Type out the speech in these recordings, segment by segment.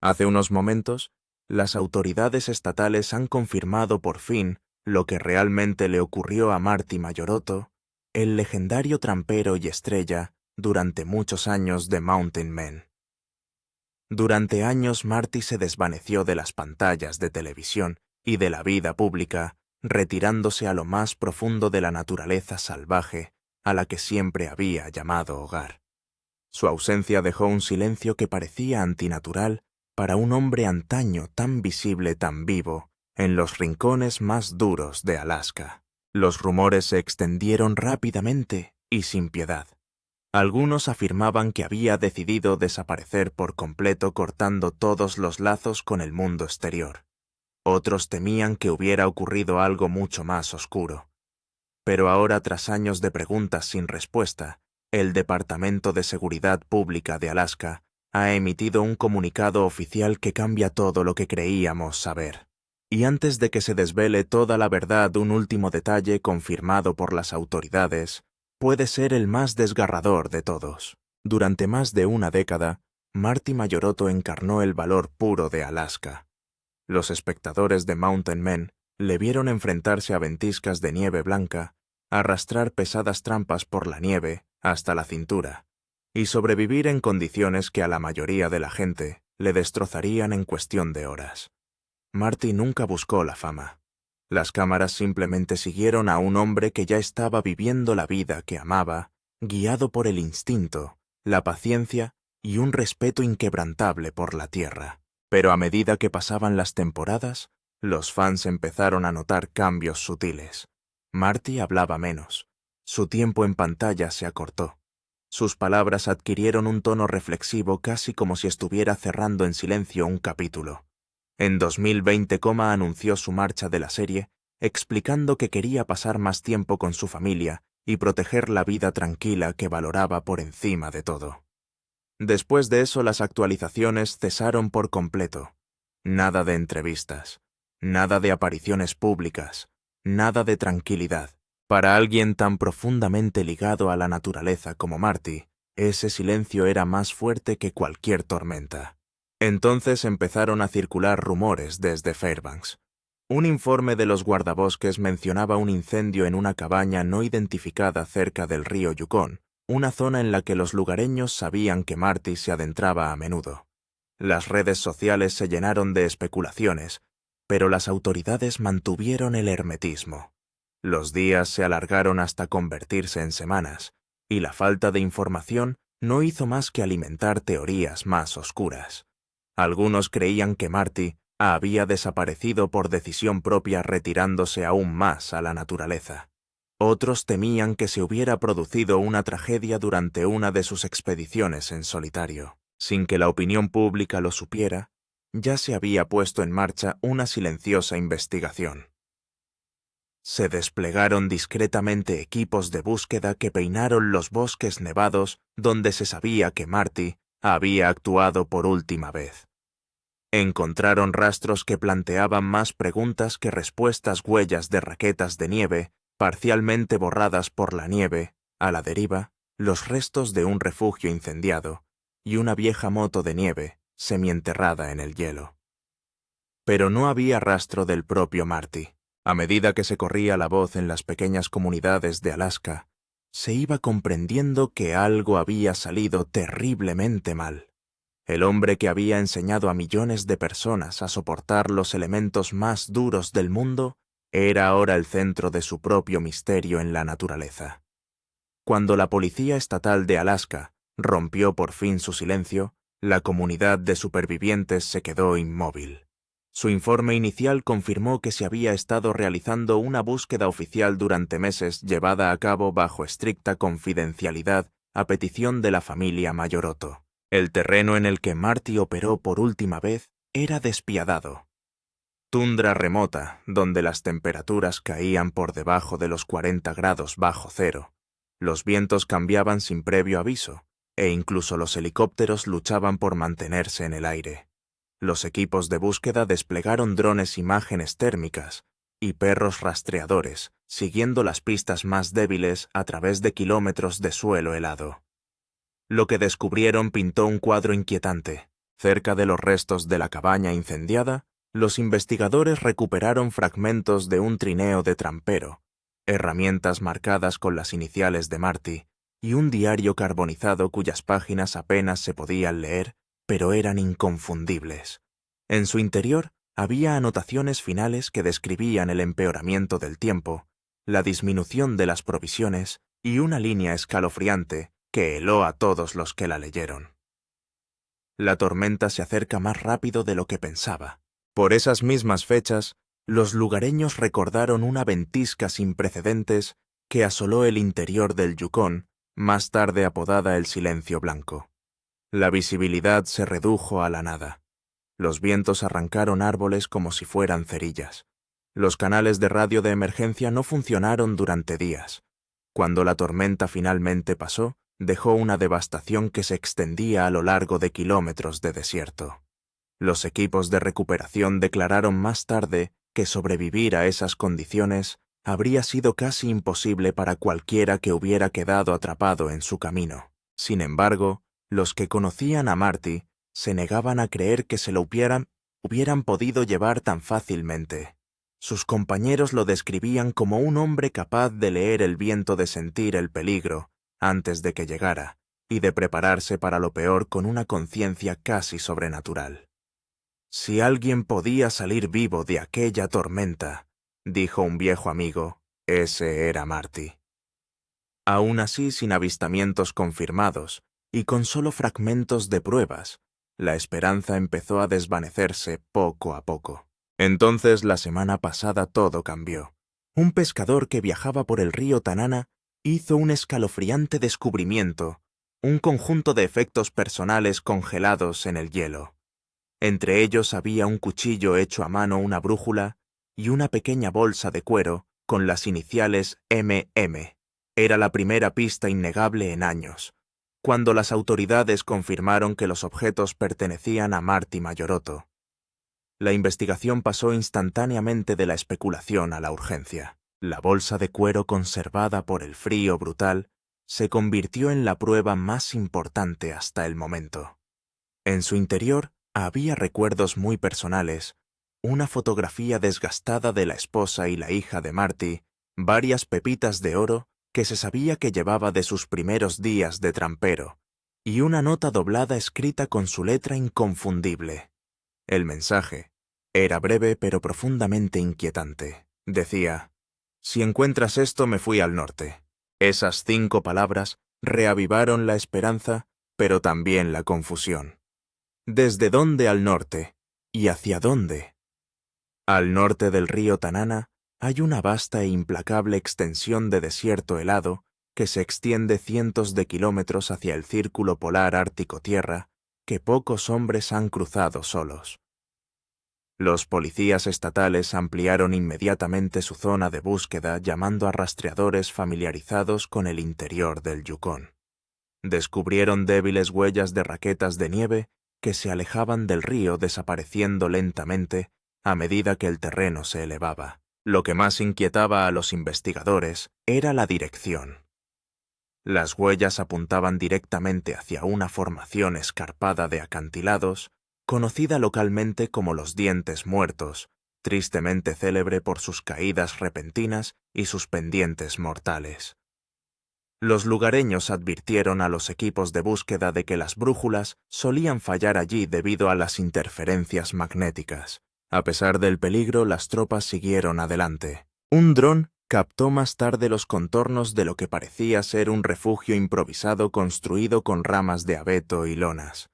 Hace unos momentos, las autoridades estatales han confirmado por fin lo que realmente le ocurrió a Marty Mayorotto, el legendario trampero y estrella durante muchos años de Mountain Men. Durante años Marty se desvaneció de las pantallas de televisión y de la vida pública, retirándose a lo más profundo de la naturaleza salvaje a la que siempre había llamado hogar. Su ausencia dejó un silencio que parecía antinatural para un hombre antaño tan visible, tan vivo, en los rincones más duros de Alaska. Los rumores se extendieron rápidamente y sin piedad. Algunos afirmaban que había decidido desaparecer por completo cortando todos los lazos con el mundo exterior. Otros temían que hubiera ocurrido algo mucho más oscuro. Pero ahora, tras años de preguntas sin respuesta, el Departamento de Seguridad Pública de Alaska ha emitido un comunicado oficial que cambia todo lo que creíamos saber. Y antes de que se desvele toda la verdad, un último detalle confirmado por las autoridades puede ser el más desgarrador de todos. Durante más de una década, Marty Mayorotto encarnó el valor puro de Alaska. Los espectadores de Mountain Men le vieron enfrentarse a ventiscas de nieve blanca, arrastrar pesadas trampas por la nieve hasta la cintura, y sobrevivir en condiciones que a la mayoría de la gente le destrozarían en cuestión de horas. Marty nunca buscó la fama. Las cámaras simplemente siguieron a un hombre que ya estaba viviendo la vida que amaba, guiado por el instinto, la paciencia y un respeto inquebrantable por la tierra. Pero a medida que pasaban las temporadas, los fans empezaron a notar cambios sutiles. Marty hablaba menos. Su tiempo en pantalla se acortó. Sus palabras adquirieron un tono reflexivo, casi como si estuviera cerrando en silencio un capítulo. En 2020, anunció su marcha de la serie, explicando que quería pasar más tiempo con su familia y proteger la vida tranquila que valoraba por encima de todo. Después de eso, las actualizaciones cesaron por completo. Nada de entrevistas, nada de apariciones públicas, nada de tranquilidad. Para alguien tan profundamente ligado a la naturaleza como Marty, ese silencio era más fuerte que cualquier tormenta. Entonces empezaron a circular rumores desde Fairbanks. Un informe de los guardabosques mencionaba un incendio en una cabaña no identificada cerca del río Yukon, una zona en la que los lugareños sabían que Marty se adentraba a menudo. Las redes sociales se llenaron de especulaciones, pero las autoridades mantuvieron el hermetismo. Los días se alargaron hasta convertirse en semanas, y la falta de información no hizo más que alimentar teorías más oscuras. Algunos creían que Marty había desaparecido por decisión propia, retirándose aún más a la naturaleza. Otros temían que se hubiera producido una tragedia durante una de sus expediciones en solitario. Sin que la opinión pública lo supiera, ya se había puesto en marcha una silenciosa investigación. Se desplegaron discretamente equipos de búsqueda que peinaron los bosques nevados donde se sabía que Marty había actuado por última vez. Encontraron rastros que planteaban más preguntas que respuestas: huellas de raquetas de nieve, parcialmente borradas por la nieve, a la deriva, los restos de un refugio incendiado, y una vieja moto de nieve, semienterrada en el hielo. Pero no había rastro del propio Marty. A medida que se corría la voz en las pequeñas comunidades de Alaska, se iba comprendiendo que algo había salido terriblemente mal. El hombre que había enseñado a millones de personas a soportar los elementos más duros del mundo era ahora el centro de su propio misterio en la naturaleza. Cuando la Policía Estatal de Alaska rompió por fin su silencio, la comunidad de supervivientes se quedó inmóvil. Su informe inicial confirmó que se había estado realizando una búsqueda oficial durante meses, llevada a cabo bajo estricta confidencialidad a petición de la familia Mayorotto. El terreno en el que Marty operó por última vez era despiadado. Tundra remota, donde las temperaturas caían por debajo de los 40 grados bajo cero. Los vientos cambiaban sin previo aviso, e incluso los helicópteros luchaban por mantenerse en el aire. Los equipos de búsqueda desplegaron drones, imágenes térmicas y perros rastreadores, siguiendo las pistas más débiles a través de kilómetros de suelo helado. Lo que descubrieron pintó un cuadro inquietante. Cerca de los restos de la cabaña incendiada, los investigadores recuperaron fragmentos de un trineo de trampero, herramientas marcadas con las iniciales de Marty y un diario carbonizado cuyas páginas apenas se podían leer, pero eran inconfundibles. En su interior había anotaciones finales que describían el empeoramiento del tiempo, la disminución de las provisiones y una línea escalofriante que heló a todos los que la leyeron. La tormenta se acerca más rápido de lo que pensaba. Por esas mismas fechas, los lugareños recordaron una ventisca sin precedentes que asoló el interior del Yukón, más tarde apodada el Silencio Blanco. La visibilidad se redujo a la nada. Los vientos arrancaron árboles como si fueran cerillas. Los canales de radio de emergencia no funcionaron durante días. Cuando la tormenta finalmente pasó, dejó una devastación que se extendía a lo largo de kilómetros de desierto. Los equipos de recuperación declararon más tarde que sobrevivir a esas condiciones habría sido casi imposible para cualquiera que hubiera quedado atrapado en su camino. Sin embargo, los que conocían a Marty se negaban a creer que se lo hubieran podido llevar tan fácilmente. Sus compañeros lo describían como un hombre capaz de leer el viento, de sentir el peligro antes de que llegara y de prepararse para lo peor con una conciencia casi sobrenatural. Si alguien podía salir vivo de aquella tormenta, dijo un viejo amigo, ese era Marty. Aún así, sin avistamientos confirmados y con solo fragmentos de pruebas, la esperanza empezó a desvanecerse poco a poco. Entonces, la semana pasada todo cambió. Un pescador que viajaba por el río Tanana hizo un escalofriante descubrimiento, un conjunto de efectos personales congelados en el hielo. Entre ellos había un cuchillo hecho a mano, una brújula y una pequeña bolsa de cuero con las iniciales MM. Era la primera pista innegable en años, cuando las autoridades confirmaron que los objetos pertenecían a Marty Mayoroto. La investigación pasó instantáneamente de la especulación a la urgencia. La bolsa de cuero, conservada por el frío brutal, se convirtió en la prueba más importante hasta el momento. En su interior había recuerdos muy personales, una fotografía desgastada de la esposa y la hija de Marty, varias pepitas de oro que se sabía que llevaba de sus primeros días de trampero, y una nota doblada escrita con su letra inconfundible. El mensaje era breve pero profundamente inquietante. Decía: «Si encuentras esto, me fui al norte». Esas 5 palabras reavivaron la esperanza, pero también la confusión. ¿Desde dónde al norte? ¿Y hacia dónde? Al norte del río Tanana hay una vasta e implacable extensión de desierto helado que se extiende cientos de kilómetros hacia el círculo polar ártico-tierra que pocos hombres han cruzado solos. Los policías estatales ampliaron inmediatamente su zona de búsqueda, llamando a rastreadores familiarizados con el interior del Yukón. Descubrieron débiles huellas de raquetas de nieve que se alejaban del río, desapareciendo lentamente a medida que el terreno se elevaba. Lo que más inquietaba a los investigadores era la dirección. Las huellas apuntaban directamente hacia una formación escarpada de acantilados, conocida localmente como los Dientes Muertos, tristemente célebre por sus caídas repentinas y sus pendientes mortales. Los lugareños advirtieron a los equipos de búsqueda de que las brújulas solían fallar allí debido a las interferencias magnéticas. A pesar del peligro, las tropas siguieron adelante. Un dron captó más tarde los contornos de lo que parecía ser un refugio improvisado construido con ramas de abeto y lonas.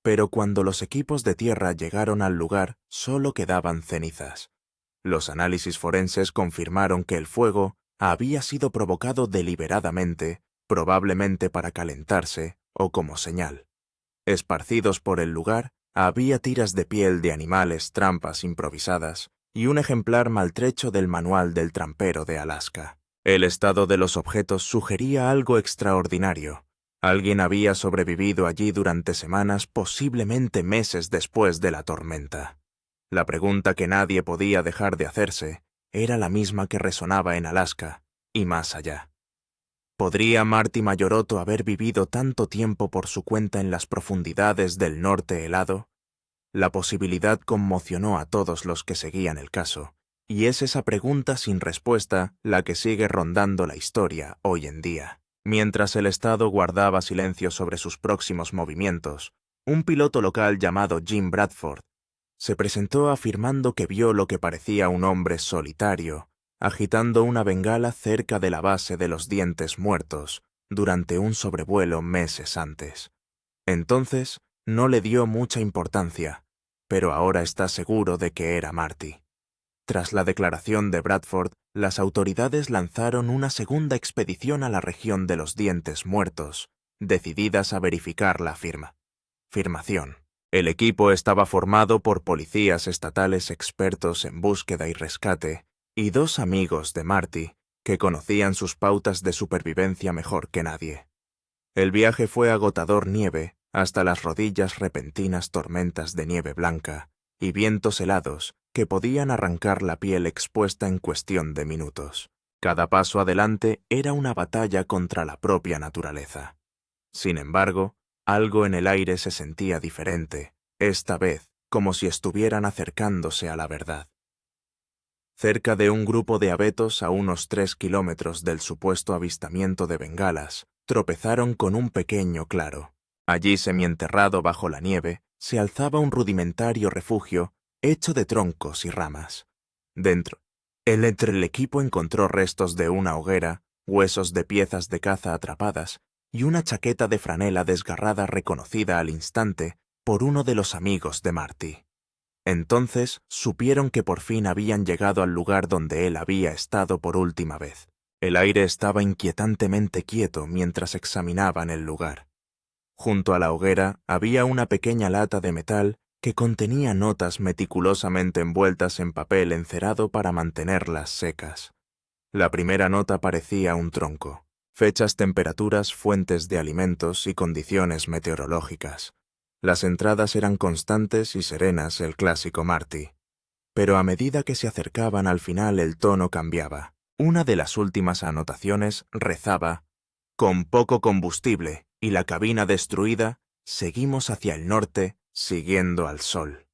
Pero cuando los equipos de tierra llegaron al lugar, solo quedaban cenizas. Los análisis forenses confirmaron que el fuego había sido provocado deliberadamente, probablemente para calentarse o como señal. Esparcidos por el lugar, había tiras de piel de animales, trampas improvisadas y un ejemplar maltrecho del manual del trampero de Alaska. El estado de los objetos sugería algo extraordinario. Alguien había sobrevivido allí durante semanas, posiblemente meses después de la tormenta. La pregunta que nadie podía dejar de hacerse era la misma que resonaba en Alaska y más allá. ¿Podría Marty Mayoroto haber vivido tanto tiempo por su cuenta en las profundidades del norte helado? La posibilidad conmocionó a todos los que seguían el caso, y es esa pregunta sin respuesta la que sigue rondando la historia hoy en día. Mientras el Estado guardaba silencio sobre sus próximos movimientos, un piloto local llamado Jim Bradford se presentó afirmando que vio lo que parecía un hombre solitario, agitando una bengala cerca de la base de los Dientes Muertos durante un sobrevuelo meses antes. Entonces, no le dio mucha importancia, pero ahora está seguro de que era Marty. Tras la declaración de Bradford, las autoridades lanzaron una segunda expedición a la región de los Dientes Muertos, decididas a verificar la afirmación. El equipo estaba formado por policías estatales expertos en búsqueda y rescate y dos amigos de Marty que conocían sus pautas de supervivencia mejor que nadie. El viaje fue agotador: nieve hasta las rodillas, repentinas tormentas de nieve blanca y vientos helados que podían arrancar la piel expuesta en cuestión de minutos. Cada paso adelante era una batalla contra la propia naturaleza. Sin embargo, algo en el aire se sentía diferente, esta vez como si estuvieran acercándose a la verdad. Cerca de un grupo de abetos a unos 3 kilómetros del supuesto avistamiento de bengalas, tropezaron con un pequeño claro. Allí, semienterrado bajo la nieve, se alzaba un rudimentario refugio hecho de troncos y ramas. Entre el equipo encontró restos de una hoguera, huesos de piezas de caza atrapadas y una chaqueta de franela desgarrada reconocida al instante por uno de los amigos de Marty. Entonces supieron que por fin habían llegado al lugar donde él había estado por última vez. El aire estaba inquietantemente quieto mientras examinaban el lugar. Junto a la hoguera había una pequeña lata de metal que contenía notas meticulosamente envueltas en papel encerado para mantenerlas secas. La primera nota parecía un tronco: fechas, temperaturas, fuentes de alimentos y condiciones meteorológicas. Las entradas eran constantes y serenas, el clásico Marty. Pero a medida que se acercaban al final el tono cambiaba. Una de las últimas anotaciones rezaba: «Con poco combustible y la cabina destruida, seguimos hacia el norte, siguiendo al sol».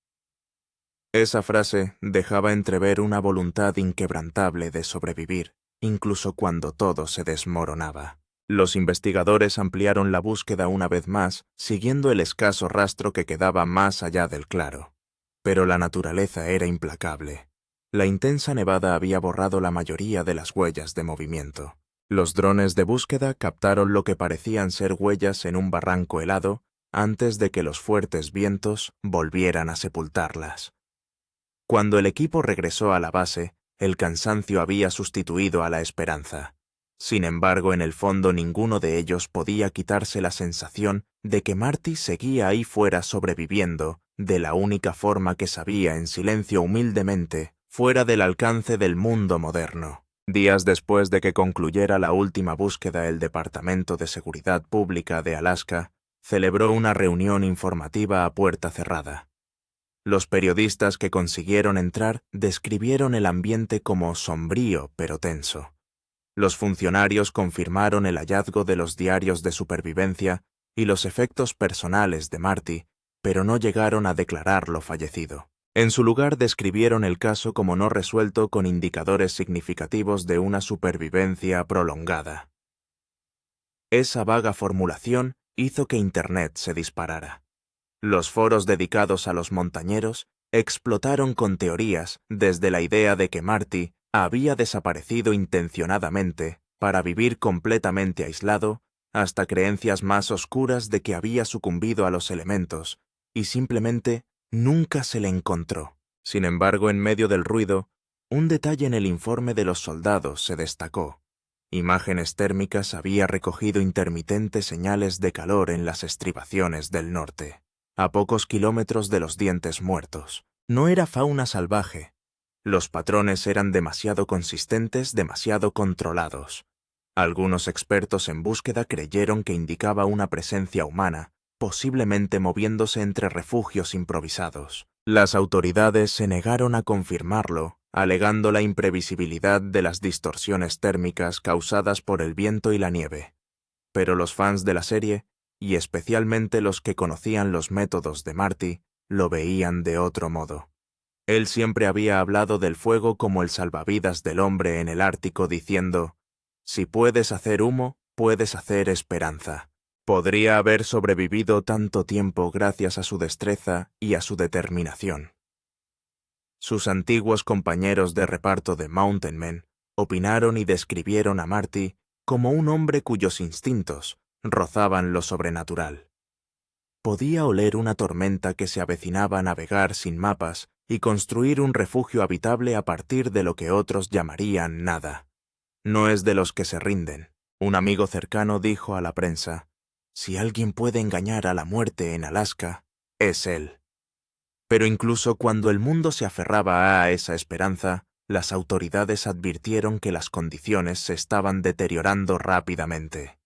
Esa frase dejaba entrever una voluntad inquebrantable de sobrevivir, incluso cuando todo se desmoronaba. Los investigadores ampliaron la búsqueda una vez más, siguiendo el escaso rastro que quedaba más allá del claro. Pero la naturaleza era implacable. La intensa nevada había borrado la mayoría de las huellas de movimiento. Los drones de búsqueda captaron lo que parecían ser huellas en un barranco helado antes de que los fuertes vientos volvieran a sepultarlas. Cuando el equipo regresó a la base, el cansancio había sustituido a la esperanza. Sin embargo, en el fondo ninguno de ellos podía quitarse la sensación de que Marty seguía ahí fuera sobreviviendo de la única forma que sabía, en silencio, humildemente, fuera del alcance del mundo moderno. Días después de que concluyera la última búsqueda, el Departamento de Seguridad Pública de Alaska celebró una reunión informativa a puerta cerrada. Los periodistas que consiguieron entrar describieron el ambiente como sombrío pero tenso. Los funcionarios confirmaron el hallazgo de los diarios de supervivencia y los efectos personales de Marty, pero no llegaron a declararlo fallecido. En su lugar, describieron el caso como no resuelto, con indicadores significativos de una supervivencia prolongada. Esa vaga formulación hizo que Internet se disparara. Los foros dedicados a los montañeros explotaron con teorías, desde la idea de que Marty había desaparecido intencionadamente para vivir completamente aislado, hasta creencias más oscuras de que había sucumbido a los elementos y simplemente nunca se le encontró. Sin embargo, en medio del ruido, un detalle en el informe de los soldados se destacó. Imágenes térmicas había recogido intermitentes señales de calor en las estribaciones del norte, a pocos kilómetros de los Dientes Muertos. No era fauna salvaje. Los patrones eran demasiado consistentes, demasiado controlados. Algunos expertos en búsqueda creyeron que indicaba una presencia humana, posiblemente moviéndose entre refugios improvisados. Las autoridades se negaron a confirmarlo, alegando la imprevisibilidad de las distorsiones térmicas causadas por el viento y la nieve. Pero los fans de la serie, y especialmente los que conocían los métodos de Marty, lo veían de otro modo. Él siempre había hablado del fuego como el salvavidas del hombre en el Ártico, diciendo: «Si puedes hacer humo, puedes hacer esperanza». Podría haber sobrevivido tanto tiempo gracias a su destreza y a su determinación. Sus antiguos compañeros de reparto de Mountain Men opinaron y describieron a Marty como un hombre cuyos instintos rozaban lo sobrenatural. Podía oler una tormenta que se avecinaba a navegar sin mapas y construir un refugio habitable a partir de lo que otros llamarían nada. No es de los que se rinden. Un amigo cercano dijo a la prensa: «Si alguien puede engañar a la muerte en Alaska, es él». Pero incluso cuando el mundo se aferraba a esa esperanza, las autoridades advirtieron que las condiciones se estaban deteriorando rápidamente.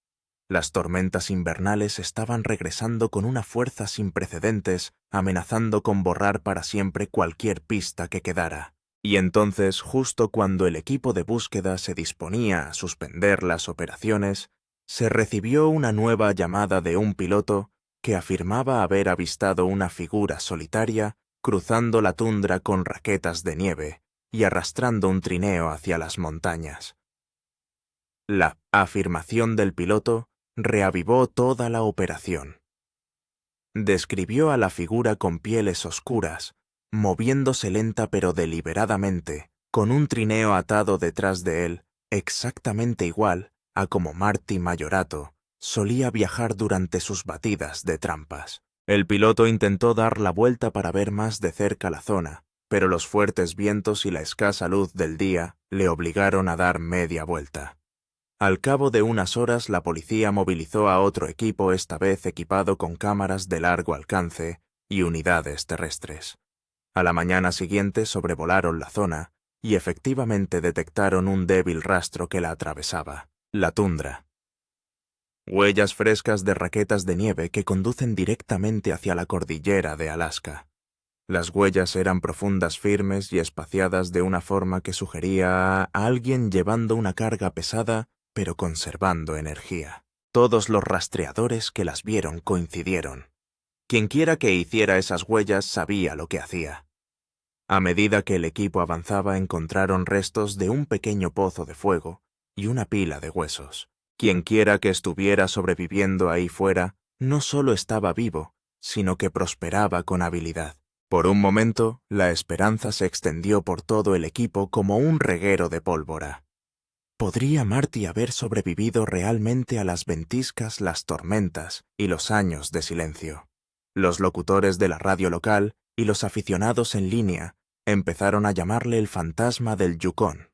Las tormentas invernales estaban regresando con una fuerza sin precedentes, amenazando con borrar para siempre cualquier pista que quedara. Y entonces, justo cuando el equipo de búsqueda se disponía a suspender las operaciones, se recibió una nueva llamada de un piloto que afirmaba haber avistado una figura solitaria cruzando la tundra con raquetas de nieve y arrastrando un trineo hacia las montañas. La afirmación del piloto reavivó toda la operación. Describió a la figura con pieles oscuras, moviéndose lenta pero deliberadamente, con un trineo atado detrás de él, exactamente igual a como Marty Mayorato solía viajar durante sus batidas de trampas. El piloto intentó dar la vuelta para ver más de cerca la zona, pero los fuertes vientos y la escasa luz del día le obligaron a dar media vuelta. Al cabo de unas horas, la policía movilizó a otro equipo, esta vez equipado con cámaras de largo alcance y unidades terrestres. A la mañana siguiente sobrevolaron la zona y efectivamente detectaron un débil rastro que la atravesaba: la tundra. Huellas frescas de raquetas de nieve que conducen directamente hacia la cordillera de Alaska. Las huellas eran profundas, firmes y espaciadas de una forma que sugería a alguien llevando una carga pesada pero conservando energía. Todos los rastreadores que las vieron coincidieron. Quienquiera que hiciera esas huellas sabía lo que hacía. A medida que el equipo avanzaba, encontraron restos de un pequeño pozo de fuego y una pila de huesos. Quienquiera que estuviera sobreviviendo ahí fuera no solo estaba vivo, sino que prosperaba con habilidad. Por un momento, la esperanza se extendió por todo el equipo como un reguero de pólvora. ¿Podría Marty haber sobrevivido realmente a las ventiscas, las tormentas y los años de silencio? Los locutores de la radio local y los aficionados en línea empezaron a llamarle el fantasma del Yukón.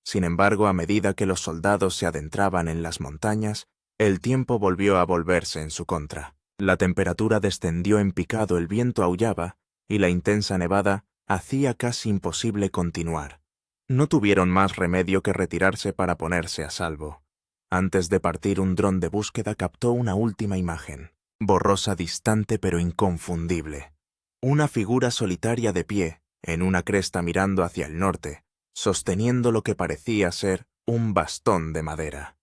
Sin embargo, a medida que los soldados se adentraban en las montañas, el tiempo volvió a volverse en su contra. La temperatura descendió en picado, el viento aullaba y la intensa nevada hacía casi imposible continuar. No tuvieron más remedio que retirarse para ponerse a salvo. Antes de partir, un dron de búsqueda captó una última imagen, borrosa, distante pero inconfundible. Una figura solitaria de pie, en una cresta mirando hacia el norte, sosteniendo lo que parecía ser un bastón de madera.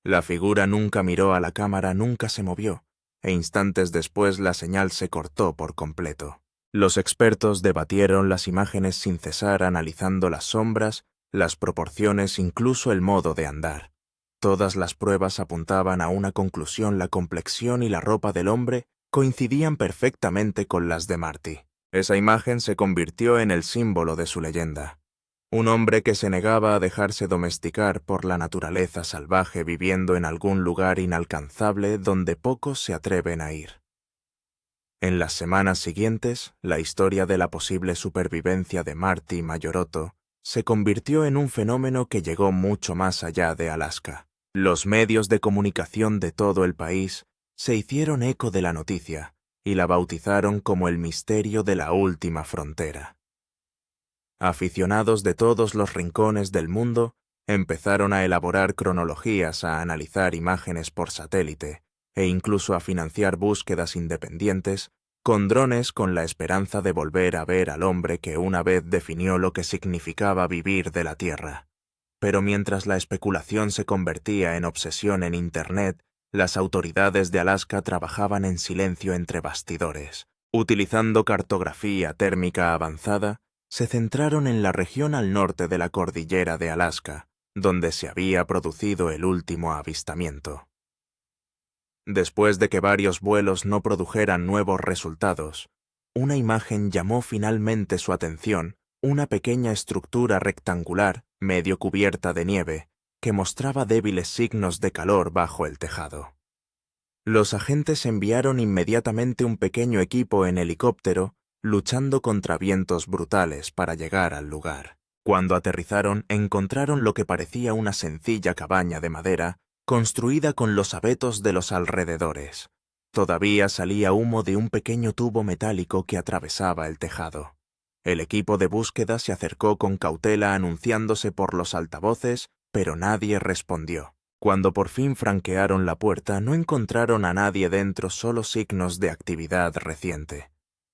La figura nunca miró a la cámara, nunca se movió, e instantes después la señal se cortó por completo. Los expertos debatieron las imágenes sin cesar, analizando las sombras, las proporciones, incluso el modo de andar. Todas las pruebas apuntaban a una conclusión: la complexión y la ropa del hombre coincidían perfectamente con las de Marty. Esa imagen se convirtió en el símbolo de su leyenda. Un hombre que se negaba a dejarse domesticar por la naturaleza salvaje, viviendo en algún lugar inalcanzable donde pocos se atreven a ir. En las semanas siguientes, la historia de la posible supervivencia de Marty Mayorato se convirtió en un fenómeno que llegó mucho más allá de Alaska. Los medios de comunicación de todo el país se hicieron eco de la noticia y la bautizaron como el misterio de la última frontera. Aficionados de todos los rincones del mundo empezaron a elaborar cronologías, a analizar imágenes por satélite e incluso a financiar búsquedas independientes con drones, con la esperanza de volver a ver al hombre que una vez definió lo que significaba vivir de la Tierra. Pero mientras la especulación se convertía en obsesión en Internet, las autoridades de Alaska trabajaban en silencio entre bastidores, Utilizando cartografía térmica avanzada, se centraron en la región al norte de la cordillera de Alaska, donde se había producido el último avistamiento. Después de que varios vuelos no produjeran nuevos resultados, una imagen llamó finalmente su atención, una pequeña estructura rectangular, medio cubierta de nieve, que mostraba débiles signos de calor bajo el tejado. Los agentes enviaron inmediatamente un pequeño equipo en helicóptero, luchando contra vientos brutales para llegar al lugar. Cuando aterrizaron, encontraron lo que parecía una sencilla cabaña de madera, construida con los abetos de los alrededores. Todavía salía humo de un pequeño tubo metálico que atravesaba el tejado. El equipo de búsqueda se acercó con cautela anunciándose por los altavoces, pero nadie respondió. Cuando por fin franquearon la puerta, no encontraron a nadie dentro, solo signos de actividad reciente.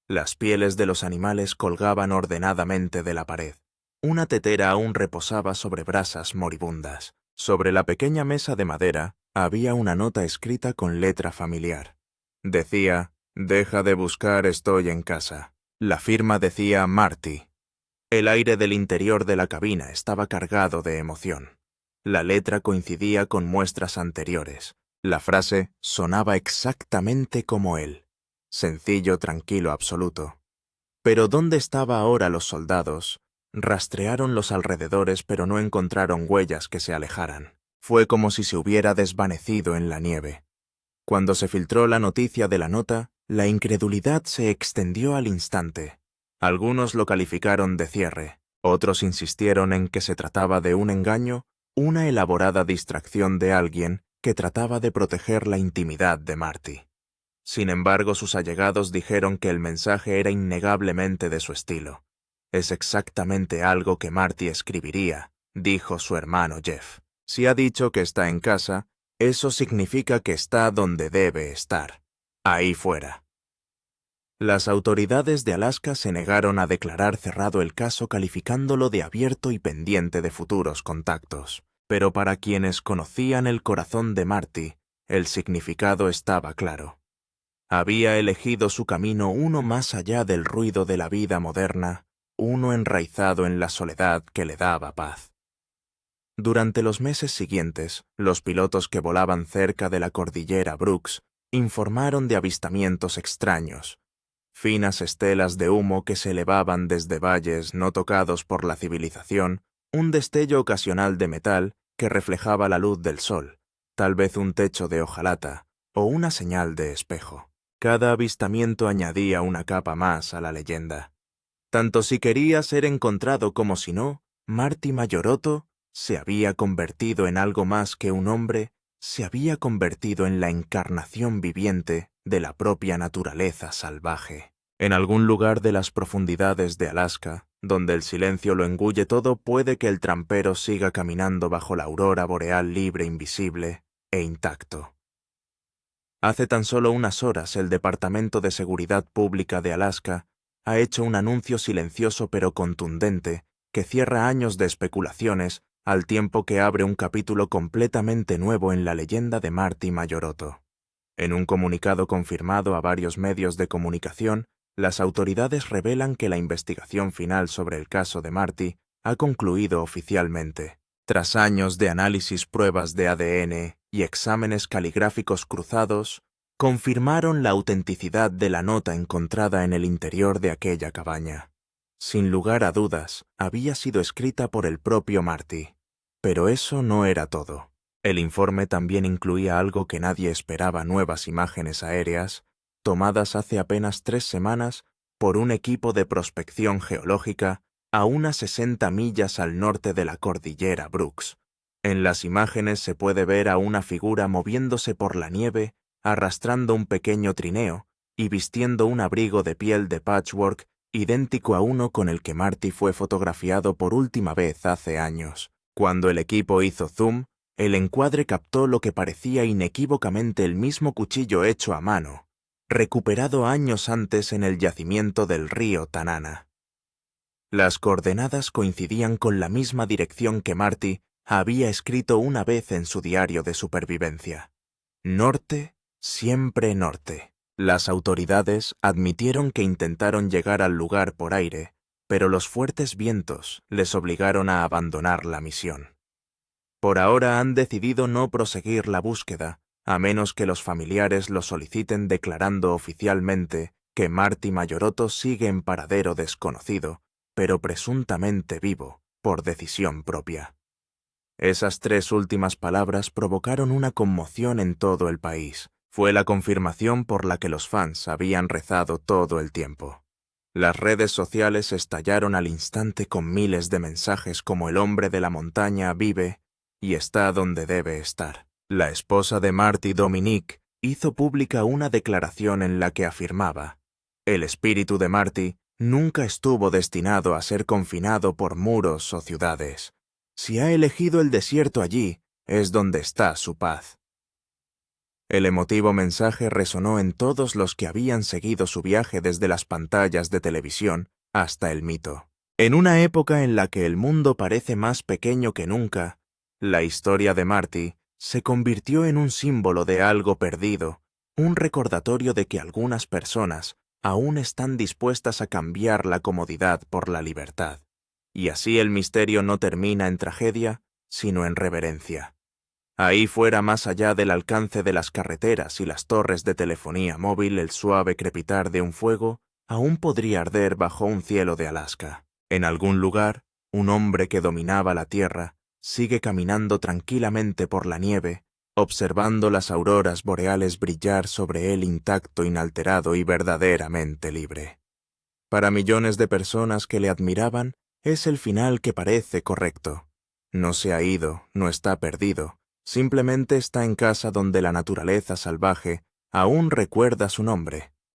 Las pieles de los animales colgaban ordenadamente de la pared. Una tetera aún reposaba sobre brasas moribundas. Sobre la pequeña mesa de madera había una nota escrita con letra familiar. Decía: «Deja de buscar, estoy en casa». La firma decía Marty. El aire del interior de la cabina estaba cargado de emoción. La letra coincidía con muestras anteriores. La frase sonaba exactamente como él. Sencillo, tranquilo, absoluto. Pero ¿dónde estaban ahora los soldados? Rastrearon los alrededores, pero no encontraron huellas que se alejaran. Fue como si se hubiera desvanecido en la nieve. Cuando se filtró la noticia de la nota, la incredulidad se extendió al instante. Algunos lo calificaron de cierre, otros insistieron en que se trataba de un engaño, una elaborada distracción de alguien que trataba de proteger la intimidad de Marty. Sin embargo, sus allegados dijeron que el mensaje era innegablemente de su estilo. «Es exactamente algo que Marty escribiría», dijo su hermano Jeff. «Si ha dicho que está en casa, eso significa que está donde debe estar, ahí fuera». Las autoridades de Alaska se negaron a declarar cerrado el caso, calificándolo de abierto y pendiente de futuros contactos. Pero para quienes conocían el corazón de Marty, el significado estaba claro. Había elegido su camino, uno más allá del ruido de la vida moderna, uno enraizado en la soledad que le daba paz. Durante los meses siguientes, los pilotos que volaban cerca de la cordillera Brooks informaron de avistamientos extraños, finas estelas de humo que se elevaban desde valles no tocados por la civilización, un destello ocasional de metal que reflejaba la luz del sol, tal vez un techo de hojalata o una señal de espejo. Cada avistamiento añadía una capa más a la leyenda. Tanto si quería ser encontrado como si no, Marty Mayoroto se había convertido en algo más que un hombre, se había convertido en la encarnación viviente de la propia naturaleza salvaje. En algún lugar de las profundidades de Alaska, donde el silencio lo engulle todo, puede que el trampero siga caminando bajo la aurora boreal libre, invisible e intacto. Hace tan solo unas horas el Departamento de Seguridad Pública de Alaska ha hecho un anuncio silencioso pero contundente que cierra años de especulaciones al tiempo que abre un capítulo completamente nuevo en la leyenda de Marty Mayoroto. En un comunicado confirmado a varios medios de comunicación, las autoridades revelan que la investigación final sobre el caso de Marty ha concluido oficialmente. Tras años de análisis, pruebas de ADN y exámenes caligráficos cruzados, confirmaron la autenticidad de la nota encontrada en el interior de aquella cabaña. Sin lugar a dudas, había sido escrita por el propio Marty. Pero eso no era todo. El informe también incluía algo que nadie esperaba: nuevas imágenes aéreas, tomadas hace apenas 3 semanas por un equipo de prospección geológica a unas 60 millas al norte de la cordillera Brooks. En las imágenes se puede ver a una figura moviéndose por la nieve, arrastrando un pequeño trineo y vistiendo un abrigo de piel de patchwork idéntico a uno con el que Marty fue fotografiado por última vez hace años. Cuando el equipo hizo zoom, el encuadre captó lo que parecía inequívocamente el mismo cuchillo hecho a mano, recuperado años antes en el yacimiento del río Tanana. Las coordenadas coincidían con la misma dirección que Marty había escrito una vez en su diario de supervivencia. Norte, siempre norte. Las autoridades admitieron que intentaron llegar al lugar por aire, pero los fuertes vientos les obligaron a abandonar la misión. Por ahora han decidido no proseguir la búsqueda, a menos que los familiares lo soliciten declarando oficialmente que Marty Mayoroto sigue en paradero desconocido, pero presuntamente vivo, por decisión propia. Esas 3 últimas palabras provocaron una conmoción en todo el país. Fue la confirmación por la que los fans habían rezado todo el tiempo. Las redes sociales estallaron al instante con miles de mensajes como el hombre de la montaña vive y está donde debe estar. La esposa de Marty, Dominique, hizo pública una declaración en la que afirmaba: el espíritu de Marty nunca estuvo destinado a ser confinado por muros o ciudades. Si ha elegido el desierto allí, es donde está su paz. El emotivo mensaje resonó en todos los que habían seguido su viaje desde las pantallas de televisión hasta el mito. En una época en la que el mundo parece más pequeño que nunca, la historia de Marty se convirtió en un símbolo de algo perdido, un recordatorio de que algunas personas aún están dispuestas a cambiar la comodidad por la libertad. Y así el misterio no termina en tragedia, sino en reverencia. Ahí fuera, más allá del alcance de las carreteras y las torres de telefonía móvil, el suave crepitar de un fuego aún podría arder bajo un cielo de Alaska. En algún lugar, un hombre que dominaba la tierra sigue caminando tranquilamente por la nieve, observando las auroras boreales brillar sobre él intacto, inalterado y verdaderamente libre. Para millones de personas que le admiraban, es el final que parece correcto. No se ha ido, no está perdido, simplemente está en casa donde la naturaleza salvaje aún recuerda su nombre.